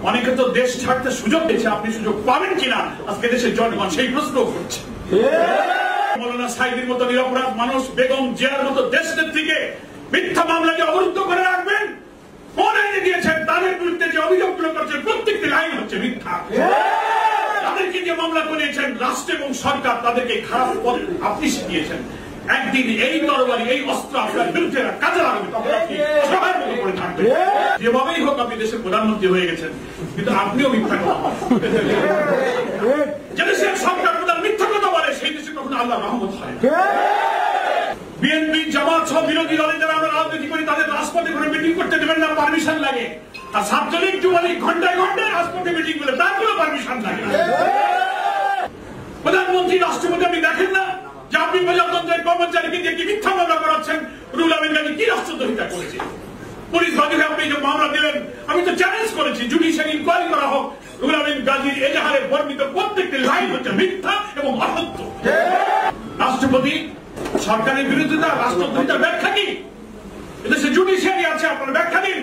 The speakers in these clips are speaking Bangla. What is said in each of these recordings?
অনেকে তো দেশ ছাড়তে সুযোগ পেয়েছে, আপনি সুযোগ পাবেন কিনা আজকে দেশের জনগণ সেই প্রশ্ন করছে। মৌলানা সাইদির মতো নিরপরাধ মানুষ, বেগম জিয়ার মতো দেশ নেত্রীকে মিথ্যা মামলাকে অবরুদ্ধ করে রাখবেন? কোন আইনে দিয়েছেন? তাদের বিরুদ্ধে যে অভিযোগগুলো করছেন প্রত্যেকটি আইন হচ্ছে মিথ্যা। তাদেরকে যে মামলা করিয়েছেন রাষ্ট্র এবং সরকার, তাদেরকে খারাপ পথ আপনি শিখিয়েছেন। একদিন এই তরবারি, এই অস্ত্র আপনার বিরুদ্ধে কাজে লাগবে, তখন আপনি সবার মতো করে থাকবেন। যেভাবেই হোক আপনি দেশের প্রধানমন্ত্রী হয়ে গেছেন, কিন্তু আপনিও মিথ্যা কথা যে দেশের সরকার প্রধান মিথ্যা কথা বলে, সেই দেশে কখনো আল্লাহ রহমত হয়। বিএনপি জামাত সহ বিরোধী দলে যারা আমরা রাজনীতি করি, তাদের রাজপথে করে মিটিং করতে দেবেন না, পারমিশন লাগে। আর ছাত্রলীগ যুবলীগ ঘন্টায় ঘন্টায় রাজপথে মিটিং করে, তার কোনো পারমিশন লাগে। প্রধানমন্ত্রী রাষ্ট্রপতি আপনি দেখেন না যে আপনি প্রজাতন্ত্রের কর্মচারীকে দিয়ে কি মিথ্যা মামলা করাচ্ছেন? রুহুল আমিন গাজী কি রাষ্ট্রদ্রোহিতা করেছে? পুলিশ বাদীকে আপনি যে মামলা দিলেন, আমি তো চ্যালেঞ্জ করেছি জুডিশিয়ারি ইনকোয়ারি করা হোক। রুহুল আমিন গাজীর এজাহারে বর্ণিত প্রত্যেকটি লাইন হচ্ছে মিথ্যা এবং অসত্য। রাষ্ট্রপতি সরকারের বিরোধিতা, রাষ্ট্রদ্রোহিতার ব্যাখ্যা কি? এদেশে জুডিশিয়ারি আছে, আপনার ব্যাখ্যা দিন।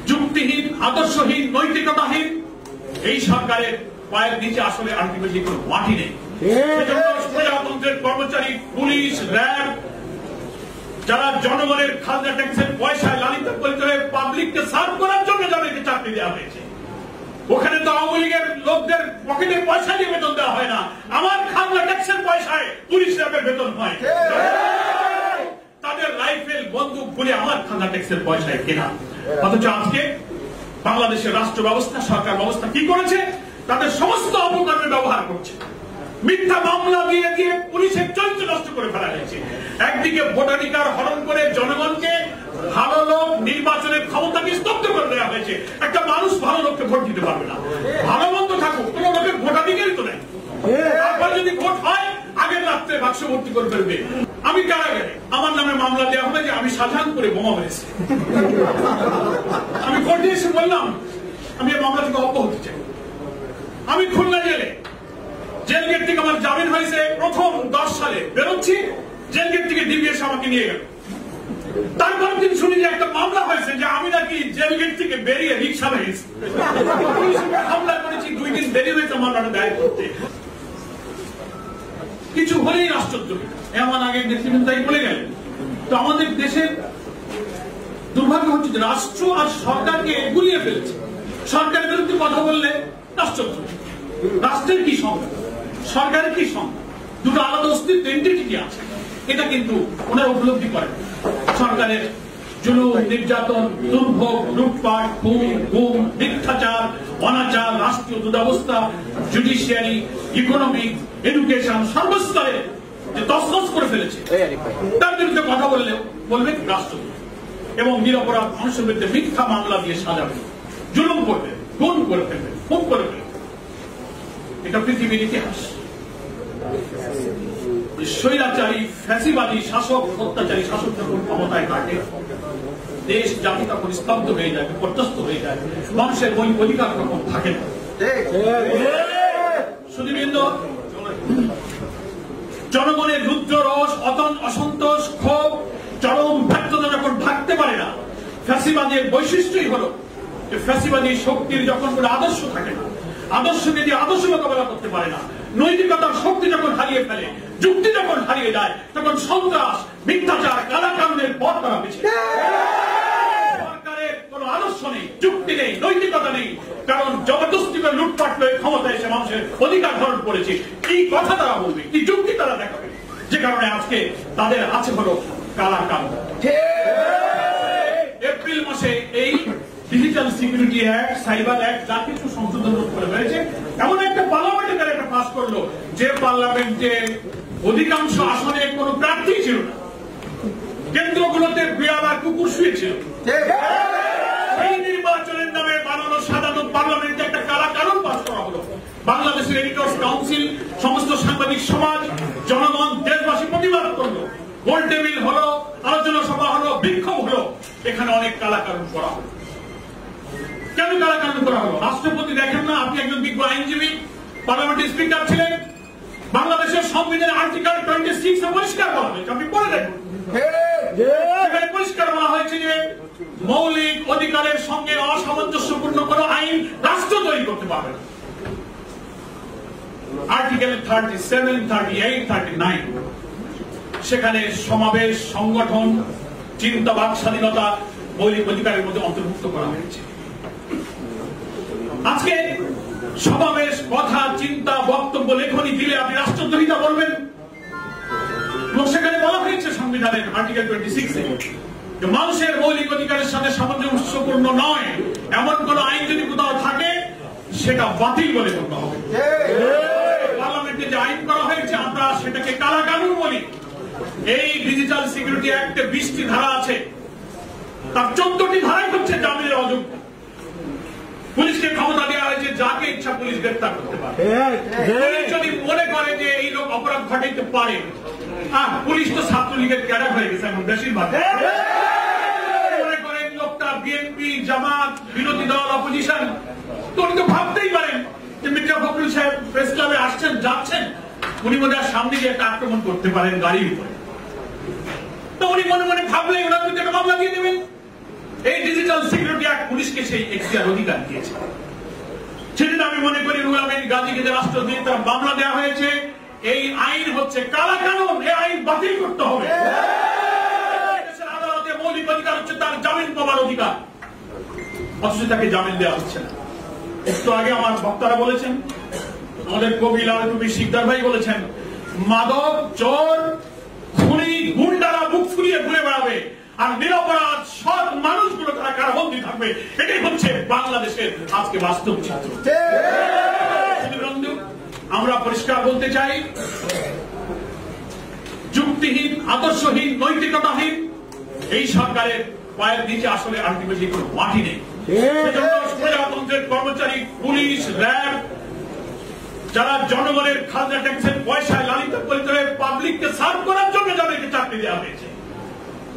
যুক্তিহীন, আদর্শহীন, নৈতিকতাহীন এই সরকারের পায়ের নিচে আসলে আলটিমেটলি কোনো মাটি নেই। প্রজাতন্ত্রের কর্মচারী, পুলিশ, র্যাব যারা জনগণের খাজনা ট্যাক্সের পয়সায় লালিত পরিচয়ে পাবলিককে সার্ভ করার জন্য যাদেরকে চাকরি দেওয়া হয়েছে, ওখানে তো আওয়ামী লীগের লোকদের পকেটের পয়সা দিয়ে বেতন দেওয়া হয় না, আমার খাজনা ট্যাক্সের পয়সায় পুলিশ র্যাবের বেতন হয়। তাদের রাইফেল বন্দুক বলে আমার খাজনা ট্যাক্সের পয়সায় কেনা। অথচ আজকে বাংলাদেশের রাষ্ট্র ব্যবস্থা, সরকার ব্যবস্থা কি করেছে? তাদের সমস্ত অপকর্মে ব্যবহার করছে। মিথ্যা মামলা দিয়ে দিয়ে পুলিশের চরিত্র নষ্ট করে ফেলা হয়েছে। একদিকে ভোটাধিকার হরণ করে জনগণকে ভালো লোক নির্বাচনের ক্ষমতাকে স্তব্ধ করে দেওয়া হয়েছে। একটা মানুষ ভালো লোককে ভোট দিতে পারবে না, ভালো মন্দ থাকুক, কোন লোকের ভোটাধিকারই তো নেই। তারপর যদি ভোট হয় আগের রাত্রে বাক্স ভর্তি করে ফেলবে। আমি কারাগারে, আমার নামে মামলা দেওয়া হবে যে আমি সাধারণ করে বোমা মেরেছি। আমি কোর্টে এসে বললাম আমি এই মামলা থেকে অব্যাহতি চাই। আমি খুলনা জেলে, জেল গেট থেকে আমার জামিন হয়েছে প্রথম 10 সালে, বেরোচ্ছি জেল গেট থেকে ডিবি এসে আমাকে নিয়ে গেল। তারপর দিন শুনি যে একটা মামলা হয়েছে যে আমি নাকি জেল গেট থেকে বেরিয়ে রিক্সা হয়েছি, হামলা করেছি। 2 দিন দেরি হয়েছে মামলাটা দায়ের করতে। কিছু হলেই রাষ্ট্রদ্রোহিতা, এমন আগে নেতৃবৃন্দ তাই বলে গেলেন। তো আমাদের দেশের দুর্ভাগ্য হচ্ছে যে রাষ্ট্র আর সরকারকে গুলিয়ে ফেলেছে। সরকারের বিরুদ্ধে কথা বললে রাষ্ট্রদ্রোহী। রাষ্ট্রের কি সংজ্ঞা, সরকারের কি সংজ্ঞা? দুটো আলাদা অস্তিত্ব, এন্টিটি আছে। এটা কিন্তু ওনারা উপলব্ধি করেন। সরকারের জুলুম, নির্যাতন, দুর্ভোগ, লুটপাট, খুন, গুম, মিথ্যাচার, অনাচার, রাষ্ট্রীয় দুরবস্থা, জুডিশিয়ারি, ইকোনমিক, এডুকেশন সর্বস্তরে যে তছনছ করে ফেলেছে, তার বিরুদ্ধে কথা বললে বলবে রাষ্ট্রদ্রোহী। এবং নিরপরাধ মানুষের বিরুদ্ধে মিথ্যা মামলা দিয়ে সাজাবে, জুলুম করবে, খুন করে ফেলবে, খুন করে ফেলবে। এটা পৃথিবীর ইতিহাস। স্বৈরাচারী, ফ্যাসিবাদী শাসক, অত্যাচারী শাসক যখন ক্ষমতায় থাকে, দেশ জাতি তখন স্তব্ধ হয়ে যায়, বিপর্যস্ত হয়ে যায়। মানুষের মৌলিক অধিকার তখন থাকে না। সুধীবৃন্দ, জনগণের রুদ্র রস, অসন্তোষ, ক্ষোভ, চরম ব্যর্থতা যখন থাকতে পারে না, ফ্যাসিবাদের বৈশিষ্ট্যই হলো যে ফ্যাসিবাদী শক্তির যখন কোনো আদর্শ থাকে না, আদর্শকে দিয়ে আদর্শ মোকাবেলা করতে পারে না, নৈতিকতার শক্তি যখন হারিয়ে ফেলে, যুক্তি যখন হারিয়ে যায়, তখন সন্ত্রাস, মিথ্যাচার, কালাকানুনের পথ তারা বেছে। সরকারের কোন আদর্শ নেই, যুক্তি নেই, নৈতিকতা নেই, কারণ জবরদস্তি করে লুটপাট করে ক্ষমতায় এসে মানুষের অধিকার হরণ করেছে। কি কথা তারা বলবে, কি যুক্তি তারা দেখাবে? যে কারণে আজকে তাদের আছে হলো কালাকানুন। এপ্রিল মাসে এই digital security act, cyber act যা কিছু সংশোধন করে হয়েছে, এমন একটা পার্লামেন্টে তারা একটা পাস করলো যে পার্লামেন্টে অধিকাংশ আসনে কোন প্রার্থী ছিল না, কেন্দ্রগুলোতে বিড়াল আর কুকুর শুয়েছিল। সেই নির্বাচনের নামে বানানো সাধারণ পার্লামেন্টে একটা কালা কানুন পাস করা হলো। বাংলাদেশের এডিটর্স কাউন্সিল, সমস্ত সাংবাদিক সমাজ, জনগণ, দেশবাসী প্রতিবাদ করলো। গোল টেবিল হলো, আলোচনা সভা হলো, বিক্ষোভ হলো। এখানে অনেক কালা কানুন করা হলো। কেন কালাকানুন করা হলো? রাষ্ট্রপতি দেখেন না, আপনি একজন বিজ্ঞ আইনজীবী, পার্লামেন্টের স্পিকার ছিলেন, বাংলাদেশের সংবিধানের আর্টিকেল 26 পরিষ্কার বলা হয়েছে, আপনি পড়ে দেখুন। পরিষ্কার বলা হয়েছে যে মৌলিক অধিকারের সঙ্গে অসামঞ্জস্যপূর্ণ কোন আইন রাষ্ট্র তৈরি করতে পারবে না। আর্টিকেল 37, 38, 39 সেখানে সমাবেশ, সংগঠন, চিন্তাবাদ স্বাধীনতা মৌলিক অধিকারের মধ্যে অন্তর্ভুক্ত করা হয়েছে। আজকে সমাবেশ, কথা, চিন্তা, বক্তব্য, লেখনী দিলে আপনি রাষ্ট্রদ্রোহিতা বলবেন। এবং সেখানে বলা হয়েছে সংবিধানের আর্টিকেল 26-এ যে মানুষের মৌলিক অধিকারের সাথে সামঞ্জস্যপূর্ণ নয় এমন কোন আইন যদি কোথাও থাকে সেটা বাতিল বলে গণ্য হবে। পার্লামেন্টে যে আইন করা হয়েছে আমরা সেটাকে কালা কানুন বলি। এই ডিজিটাল সিকিউরিটি অ্যাক্টে 20টি ধারা আছে, তার 14টি ধারাই হচ্ছে জামিনের অযোগ্য। পুলিশকে ক্ষমতা দেওয়া হয়েছে যাকে ইচ্ছা পুলিশ গ্রেফতার করতে পারে। পুলিশ যদি মনে করে যে এই লোক অপরাধ ঘটাইতে পারে, পুলিশ তো ছাত্রলীগের ক্যাডার হয়ে গেছে এখন বেশিরভাগ। মনে করেন লোকটা বিএনপি, জামাত, বিরোধী দল, অপোজিশন, তো উনি তো ভাবতেই পারেন যে মির্জা ফখরুল সাহেব প্রেস ক্লাবে আসছেন, যাচ্ছেন, উনি মনে হয় সামনে গিয়ে একটা আক্রমণ করতে পারেন গাড়ির উপরে। তো উনি মনে মনে ভাবলে ওনার বিরুদ্ধে একটা মামলা দিয়ে দেবেন। এই ডিজিটাল সিকিউরিটি অ্যাক্ট পুলিশকে সেই এখতিয়ার অধিকার দিয়েছে। সেদিন আমি মনে করি রুহুল আমিন গাজীকে যে রাষ্ট্রদ্রোহিতার মামলা দেওয়া হয়েছে, এই আইন হচ্ছে কালা কানুন, এই আইন বাতিল করতে হবে। দেশের আদালতে মৌলিক অধিকার হচ্ছে তার জামিন পাওয়ার অধিকার, অথচ তাকে জামিন দেওয়া হচ্ছে না। একটু আগে আমার বক্তারা বলেছেন, আমাদের কবি লাল টুপি শিকদার ভাই বলেছেন, মাদক, চোর, খুনি, গুন্ডারা মুখ ফুলিয়ে ঘুরে বেড়াবে আর নিরপরাধ সৎ মানুষগুলো তারা কারাবন্দী থাকবে। এটাই হচ্ছে বাংলাদেশের আজকে বাস্তব চিত্র। আমরা পরিষ্কার বলতে চাই, যুক্তিহীন, আদর্শহীন, নৈতিকতাহীন এই সরকারের পায়ের নিচে আসলে আলটিমেটলি কোনো মাটি নেই। প্রজাতন্ত্রের কর্মচারী, পুলিশ, র্যাব, যারা জনগণের খাজনা ট্যাক্সের পয়সায় লালিত পালিত হয়ে পাবলিককে সার্ভ করার জন্য যাদেরকে চাকরি দেওয়া হয়েছে,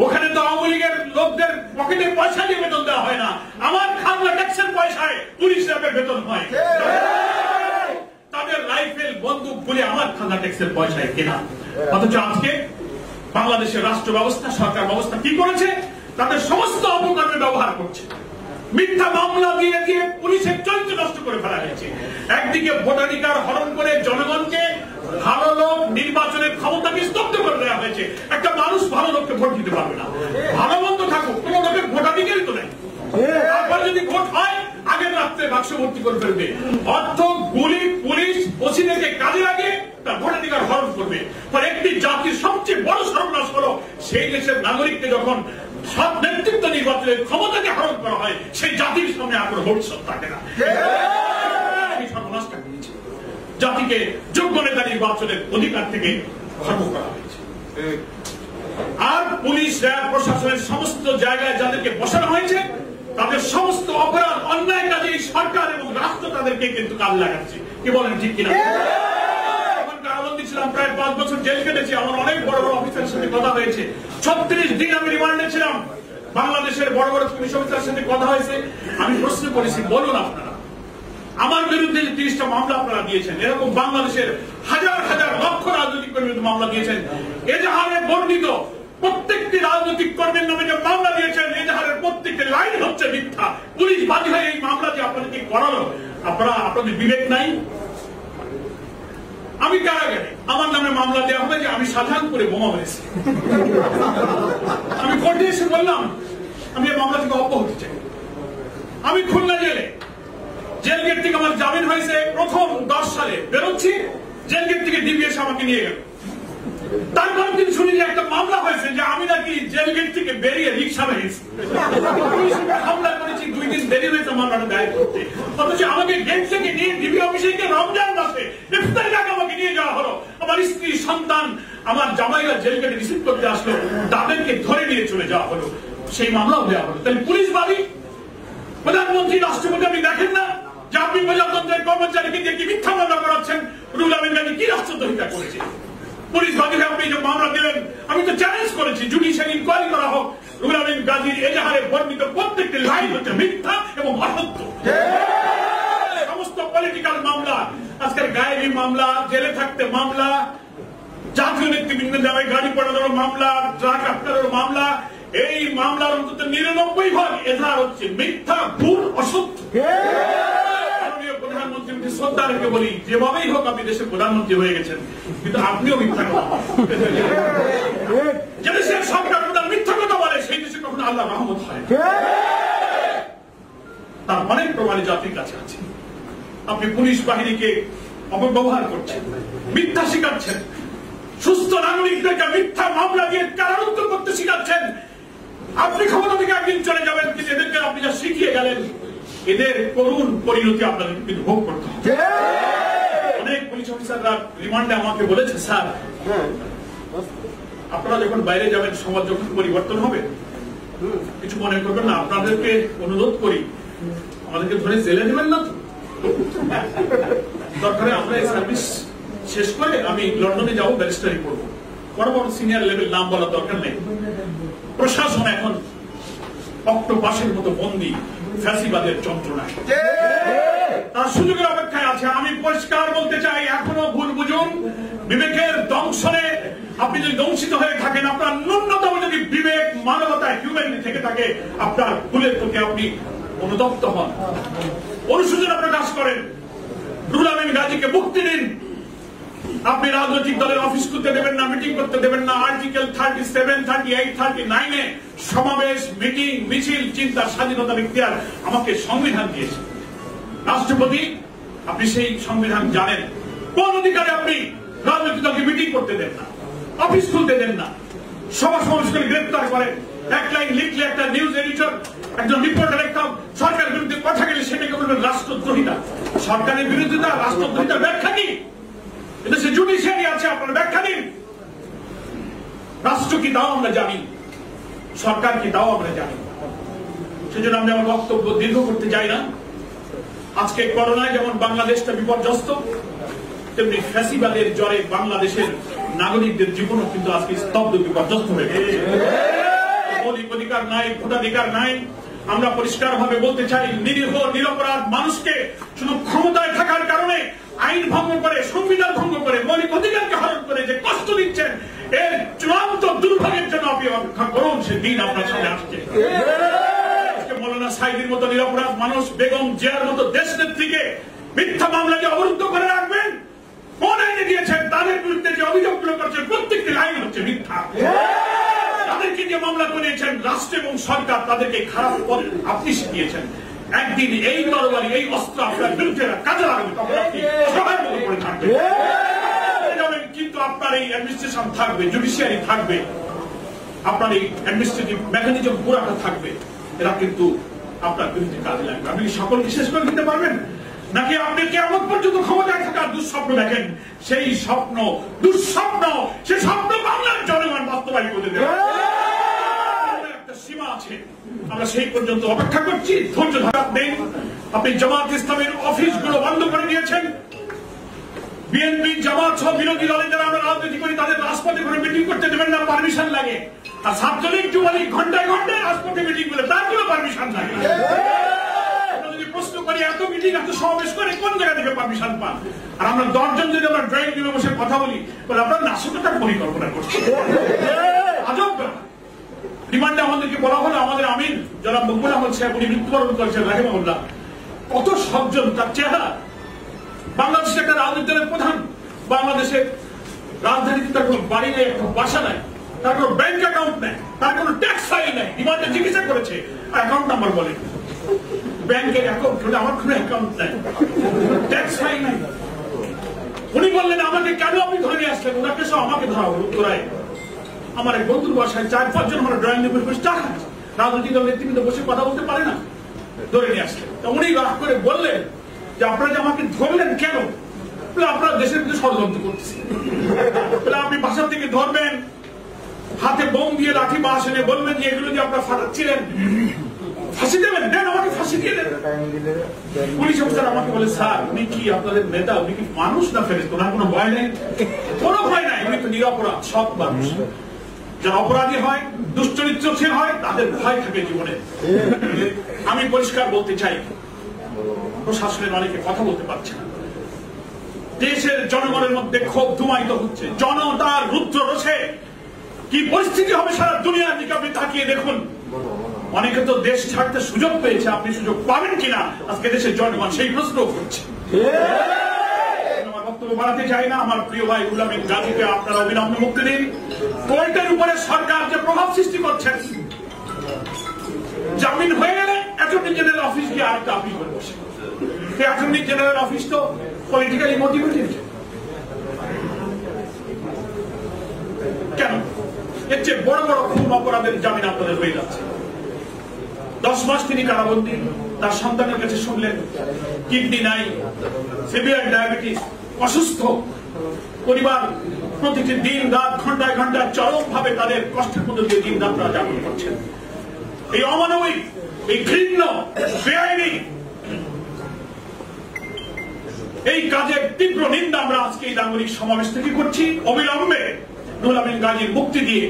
ওখানে তো আওয়ামী লীগের লোকদের পকেটে পয়সা দিয়ে বেতন দেওয়া হয় না, আমার খাজনা ট্যাক্সের পয়সায় পুলিশ র্যাবের বেতন হয়। তাদের রাইফেল, বন্দুক বলে আমার খাজনা ট্যাক্সের পয়সায় কেনা। অথচ আজকে বাংলাদেশের রাষ্ট্র ব্যবস্থা, সরকার ব্যবস্থা কি করেছে? তাদের সমস্ত অপকর্মে ব্যবহার করছে। মিথ্যা মামলা দিয়ে দিয়ে পুলিশের চরিত্র নষ্ট করে ফেলা হয়েছে। একদিকে ভোটাধিকার হরণ করে জনগণকে, ভালো লোক নির্বাচনের ক্ষমতাকে স্তব্ধ করে দেওয়া হয়েছে। একটা মানুষ ভালো লোককে ভোট দিতে পারবে না, ভালো মন্দ থাকুক, কোন লোকের ভোটাধিকারই তো নেই। তারপর যদি ভোট হয় আগের রাত্রে বাক্স ভর্তি করে ফেলবে, অর্থ গুলি পুলিশ ওসিদেরকে কাজে লাগে তার ভোটাধিকার হরণ করবে। একটি জাতির সবচেয়ে বড় সর্বনাশ হলো সেই দেশের নাগরিককে যখন সব নেতৃত্ব নির্বাচনের ক্ষমতাকে হরণ করা হয়, সেই জাতির সামনে আর কোনো ভবিষ্যৎ থাকে না। সর্বনাশটা করেছে, জাতিকে যোগ্য নেতা নির্বাচনের অধিকার থেকে খর্ব করা হয়েছে। আর পুলিশ, র্যাব, প্রশাসনের সমস্ত জায়গায় যাদেরকে বসানো হয়েছে তাদের সমস্ত অপরাধ, অন্যায় কাজে সরকার এবং রাষ্ট্র তাদেরকে কিন্তু কাল লাগাচ্ছে। কি বলেন, ঠিক কিনা? কারাবন্দী ছিলাম, প্রায় 5 বছর জেল কেটেছি। আমার অনেক বড় বড় অফিসারের সাথে কথা হয়েছে। 36 দিন আমি রিমান্ডে ছিলাম। বাংলাদেশের বড় বড় পুলিশ অফিসারের সাথে কথা হয়েছে। আমি প্রশ্ন করেছি, বলুন আপনারা আমার বিরুদ্ধে 30টা মামলা আপনারা দিয়েছেন, এরকম বাংলাদেশের হাজার হাজার লক্ষ রাজনৈতিক কর্মীর মামলা দিয়েছেন, এজাহারে বর্ণিত প্রত্যেকটি রাজনৈতিক কর্মীর নামে যে মামলা দিয়েছেন, এজাহারের প্রত্যেকটি লাইন হচ্ছে মিথ্যা। পুলিশ বাদী হয়ে এই মামলা যে আপনাদেরকে করালো, আপনাদের বিবেক নাই? আমি কারাগারে, আমার নামে মামলা দেওয়া হবে যে আমি শাহজাহানপুরে বোমা মেরেছি। আমি কোর্টে এসে বললাম আমি এই মামলা থেকে অব্যাহতি চাই। আমি খুলনা জেলে, জেল গেট থেকে আমার জামিন হয়েছে প্রথম 10 সালে, বেরোচ্ছি জেল গেট থেকে ডিবি এসে আমাকে নিয়ে গেল। তারপর দিন শুনি যে একটা মামলা হয়েছে যে আমি নাকি জেল গেট থেকে বেরিয়ে রিক্সা মেরেছি, হামলা করেছি। 2 দিন দেরি হয়েছে মামলাটা দায়ের করতে, অথচ আমাকে গেট থেকে নিয়ে ডিবি অফিসে গিয়ে রমজান মাসে ইফতারের আগে আমাকে নিয়ে যাওয়া হলো। আমার স্ত্রী, সন্তান, আমার জামাইরা জেল গেটে রিসিভ করতে আসলো, তাদেরকে ধরে নিয়ে চলে যাওয়া হলো, সেই মামলাও দেওয়া হলো। তাহলে পুলিশ বাদী? প্রধানমন্ত্রী, রাষ্ট্রপতি আপনি দেখেন না যে আপনি প্রজাতন্ত্রের কর্মচারীকে দিয়ে কি মিথ্যা মামলা করাচ্ছেন? রুহুল আমিন গাজী কি রাষ্ট্রদ্রোহিতা করেছে? পুলিশ বাদী হয়ে আপনি যে মামলা দিলেন, আমি তো চ্যালেঞ্জ করেছি জুডিশিয়াল ইনকোয়ারি করা হোক। রুহুল আমিন গাজীর এজাহারে বর্ণিত প্রত্যেকটি লাইন হচ্ছে মিথ্যা এবং অসত্য। সমস্ত পলিটিক্যাল মামলা, আজকের গায়েবী মামলা, জেলে থাকতে মামলা, জাতীয় নেতৃবৃন্দের নামে গাড়ি পড়ানোর মামলা, ট্রাক আটকানোর মামলা, এই মামলার অন্তত 99% এজাহার হচ্ছে মিথ্যা, ভুল, অসত্য। মাননীয় প্রধানমন্ত্রীকে শ্রদ্ধা রেখে বলি, যেভাবেই হোক আপনি দেশের প্রধানমন্ত্রী হয়ে গেছেন, কিন্তু আপনিও মিথ্যা কথা। যে দেশের সরকার প্রধান মিথ্যা কথা বলে, সেই দেশে কখনো আল্লাহ রহমত হয়। তার অনেক প্রমাণে জাতির কাছে আছে। আপনি পুলিশ বাহিনীকে অপব্যবহার করছেন, মিথ্যা শিখাচ্ছেন, সুস্থ নাগরিকদেরকে মিথ্যা মামলা দিয়ে কারারুদ্ধ করতে শিখাচ্ছেন। আপনি ক্ষমতা থেকে একদিন চলে যাবেন, কিন্তু এদেরকে আপনি যা শিখিয়ে গেলেন, এদের করুণ পরিণতি আপনাদের কিন্তু ভোগ করতে হবে। অনেক পুলিশ অফিসাররা রিমান্ডে আমাকে বলেছে, স্যার আপনারা যখন বাইরে যাবেন, সমাজ যখন পরিবর্তন হবে, কিছু মনে করবেন না, আপনাদেরকে অনুরোধ করি আমাদেরকে ধরে জেলে দেবেন না। দরকারে আমরা এই সার্ভিস শেষ করে আমি লন্ডনে যাবো, ব্যারিস্টারি করবো, বড় বড় সিনিয়র লেভেল নাম বলার দরকার নেই। প্রশাসন এখন অক্টোপাসের মতো বন্দী ফ্যাসিবাদের যন্ত্রণায়, তার সুযোগের অপেক্ষায় আছে। আমি পরিষ্কার বলতে চাই, এখনো ভুল বুঝুন, বিবেকের দংশনে আপনি যদি দংশিত হয়ে থাকেন, আপনার ন্যূনতম যদি বিবেক, মানবতা, হিউম্যানিটি থেকে থাকে, আপনার ভুলের প্রতি আপনি অনুতপ্ত হন, অনুশোচনা প্রকাশ করেন। রুহুল আমিন গাজীকে মুক্তি দিন। আপনি রাজনৈতিক দলের অফিস করতে দেবেন না, মিটিং করতে দেবেন না। আর্টিকেল 37, 38, 39-এ সমাবেশ, মিটিং, মিছিল, চিন্তার স্বাধীনতার ইখতিয়ার আমাকে সংবিধান দিয়েছে। রাষ্ট্রপতি, আপনি সেই সংবিধান জানেন। কোন অধিকারে আপনি রাজনৈতিক দলকে মিটিং করতে দেন না, অফিস খুলতে দেন না, সভা সমাবেশ করে গ্রেপ্তার করেন। এক লাইন লিখলে একটা নিউজ এডিটর, একজন রিপোর্টার একটা সরকারের বিরুদ্ধে কথা গেলে সেটাকে বলবেন রাষ্ট্রদ্রোহিতা। সরকারের বিরোধিতা, রাষ্ট্রদ্রোহিতার ব্যাখ্যা কি? এদেশে জুডিশিয়ারি আছে, আপনারা ব্যাখ্যা দিন। রাষ্ট্র কি তাও আমরা জানি, সরকার কি তাও আমরা জানি। সেজন্য আমি আমার বক্তব্য দীর্ঘ করতে চাই না। আজকে করোনায় যেমন বাংলাদেশটা বিপর্যস্ত, তেমনি ফ্যাসিবাদের জ্বরে বাংলাদেশের নাগরিকদের জীবনও কিন্তু আজকে স্তব্ধ, বিপর্যস্ত হয়ে গেছে। মৌলিক অধিকার নাই, ভোটাধিকার নাই। আমরা পরিষ্কার ভাবে বলতে চাই, নিরীহ নিরপরাধ মানুষকে শুধু ক্ষমতায় থাকার কারণে আইন ভঙ্গ করে, সংবিধান ভঙ্গ করে, মৌলিক অধিকারকে হরণ করে যে কষ্ট দিচ্ছেন, এর চূড়ান্ত দুর্ভাগ্যের জন্য আপনি অপেক্ষা করুন, সে দিন আপনার সামনে আসছে। মৌলানা সাইদির মতো নিরপরাধ মানুষ, বেগম জিয়ার মতো দেশ নেত্রীকে মিথ্যা মামলাকে অবরুদ্ধ করে রাখবেন। কোন আইনে দিয়েছেন? তাদের বিরুদ্ধে যে অভিযোগগুলো করছেন প্রত্যেকটি আইন হচ্ছে মিথ্যা। তাদেরকে যে মামলা করিয়েছেন রাষ্ট্র এবং সরকার, তাদেরকে খারাপ পথে আপনি শিখিয়েছেন। একদিন এই তরবারি, এই অস্ত্র আপনার বিরুদ্ধে কাজে লাগাবে, তখন আপনি সবার মতো করে থাকবেন। কিন্তু আপনার এই অ্যাডমিনিস্ট্রেশন থাকবে, জুডিশিয়ারি থাকবে, আপনার এই অ্যাডমিনিস্ট্রেটিভ মেকানিজম পুরাটা থাকবে, এরা কিন্তু আপনার বিরুদ্ধে কাজে লাগবে। আপনি সকলকে শেষ করে দিতে পারবেন নাকি আপনি কেমন পর্যন্ত ক্ষমতায় থাকার দুঃস্বপ্ন দেখেন? সেই স্বপ্ন দুঃস্বপ্ন, সেই স্বপ্ন বাংলার জনগণ বাস্তবায়ন করে দেবে। একটা সীমা আছে, আমরা সেই পর্যন্ত অপেক্ষা করছি। ধৈর্য ধরা নেই। আপনি জামাত ইসলামের অফিসগুলো বন্ধ করে দিয়েছেন। বিএনপি, জামাত সহ বিরোধী দলে যারা আমরা রাজনীতি করি, তাদের রাজপথে করে মিটিং করতে দেবেন না, পারমিশন লাগে। আর ছাত্রলীগ, যুবলীগ ঘন্টায় ঘন্টায় রাজপথে মিটিং করে, তার কোনো পারমিশন লাগে। যদি প্রশ্ন করি, এত মিটিং, এত সমাবেশ করে কোন জায়গা থেকে পারমিশন পান? আর আমরা 10 জন যদি আমরা ড্রয়িং রুমে বসে কথা বলি, বলে আপনারা নাশকতার পরিকল্পনা করছেন। আজব। রিমান্ডে আমাদেরকে বলা হলো, আমাদের আমিন জনাব মকবুল আহমদ সাহেব, উনি মৃত্যুবরণ করেছেন রাহিমাহুল্লাহ। কত সজ্জন তার চেহারা। বাংলাদেশের একটা রাজনৈতিক দলের প্রধান, বাংলাদেশের রাজধানীতে তার কোনো বাড়ি নেই, একটা বাসা নাই, তার কোনো ব্যাংক অ্যাকাউন্ট নেই, তার কোনো ট্যাক্স ফাইল নেই। রিমান্ডে চিকিৎসা করেছে, অ্যাকাউন্ট নাম্বার বলে, ব্যাংকের অ্যাকাউন্ট হলে আমার কোনো অ্যাকাউন্ট নাই, ট্যাক্স ফাইল নাই। উনি বললেন, আমাকে কেন আপনি ধরে নিয়ে আসলেন? ওনাকে সব আমাকে ধরা হলো উত্তরায়। আমার এক বন্ধুর বাসায় 4-5 জন আমরা ড্রয়িং রুমে বসে চা খাচ্ছি, রাজনৈতিক দল নেতৃবৃন্দ বসে কথা বলতে পারে না, ধরে নিয়ে আসলেন। তো উনি রাগ করে বললেন যে আপনারা যে আমাকে ধরলেন কেন? আপনারা দেশের মধ্যে ষড়যন্ত্র করতেছেন। আপনি বাসা থেকে ধরবেন, হাতে বোম দিয়ে লাঠি বাস এনে বলবেন যে এগুলো যে আপনারা ফাটাচ্ছিলেন, ফাঁসি দেবেন, দেন আমাকে ফাঁসি দিয়ে দেন। পুলিশ অফিসার আমাকে বলে, স্যার উনি কি আপনাদের নেতা? উনি কি মানুষ না ফেরেশতা? ওনার কোনো ভয় নেই? কোনো ভয় নাই। উনি তো নিরপরাধ, সৎ মানুষ। যারা অপরাধী হয়, দুশ্চরিত্রশীল হয়, তাদের ভয় থাকে জীবনে। আমি পরিষ্কার বলতে চাই, প্রশাসনের অনেকে কথা বলতে পারছে না। দেশের জনগণের মধ্যে ক্ষোভ ধুমায়িত হচ্ছে। জনতার রুদ্র রোষে কি পরিস্থিতি হবে সারা দুনিয়ার দিকে আপনি তাকিয়ে দেখুন। অনেকে তো দেশ ছাড়তে সুযোগ পেয়েছে, আপনি সুযোগ পাবেন কিনা আজকে দেশের জনগণ সেই প্রশ্ন করছে। আমার বক্তব্য বাড়াতে চাই না। আমার প্রিয় ভাই রুহুল আমিন গাজীকে আপনারা অবিলম্বে মুক্তি দিন। কোর্টের উপরে সরকার যে প্রভাব সৃষ্টি করছেন, জামিন হয়ে গেলে অ্যাটর্নি জেনারেল অফিস গিয়ে আরেকটা আপিল করে বসে। অ্যাটর্নি জেনারেল অফিস তো পলিটিক্যালি মোটিভেটেড। কেন এর চেয়ে বড় বড় খুন অপরাধের জামিন আপনাদের হয়ে যাচ্ছে? 10 মাস তিনি কারাবন্দী, তার সন্তানের কাছে শুনলেন কিডনি নাই, সিভিয়ার ডায়াবেটিস, অসুস্থ পরিবার, প্রতিটি দিন রাত ঘন্টায় ঘন্টায় চরম ভাবে তাদের কষ্টের মধ্যে দিয়ে দিন রাত যাপন করছেন। এই অমানবিক, এই ঘৃণ্য, বেআইনি এই কাজের তীব্র নিন্দা আমরা আজকে এই নাগরিক সমাবেশ থেকে করছি। অবিলম্বে রুহুল আমিন গাজীর মুক্তি দিয়ে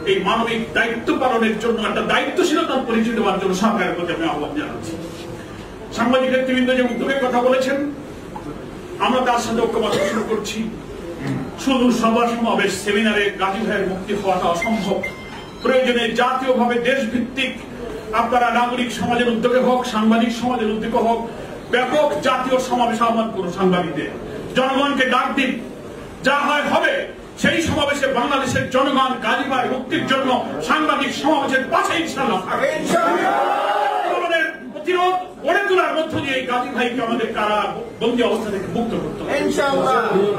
এই মানবিক দায়িত্ব পালনের জন্য একটা দায়িত্বশীলতার পরিচয় দেওয়ার জন্য সরকারের প্রতি আমি আহ্বান জানাচ্ছি। সাংবাদিক নেতৃবৃন্দ যে উদ্যোগের কথা বলেছেন, আমরা তার সাথে ঐক্যমত পোষণ করছি। শুধু সভা সমাবেশ সেমিনারে গাজী ভাইয়ের মুক্তি হওয়াটা অসম্ভব। প্রয়োজনে জাতীয়ভাবে দেশভিত্তিক আপনারা নাগরিক সমাজের উদ্যোগে হোক, সাংবাদিক সমাজের উদ্যোগে হোক, ব্যাপক জাতীয় সমাবেশ আহ্বান করুন। সাংবাদিকদের জনগণকে ডাক দিন, যা হয় হবে। সেই সমাবেশে বাংলাদেশের জনগণ গাজী ভাইয়ের মুক্তির জন্য সাংবাদিক সমাবেশের পাশে ইনশাআল্লাহ থাকবে। আমাদের প্রতিরোধ গড়ে তোলার মধ্য দিয়ে এই গাজী ভাইকে আমাদের কারা বন্দী অবস্থা থেকে মুক্ত করতে হবে।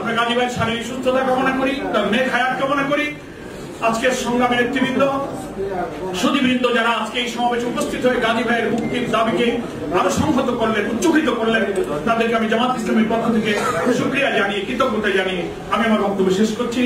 আমরা গাজী ভাইয়ের শারীরিক সুস্থতা কামনা করি, তার নেক হায়াত কামনা করি। আজকের সংগ্রামী নেতৃবৃন্দ, সুধীবৃন্দ যারা আজকে এই সমাবেশে উপস্থিত হয়ে গাজী ভাইয়ের মুক্তির দাবিকে আরো সংহত করলেন, উচ্চকিত করলেন, তাদেরকে আমি জামাত ইসলামের পক্ষ থেকে শুকরিয়া জানিয়ে, কৃতজ্ঞতা জানিয়ে আমি আমার বক্তব্য শেষ করছি।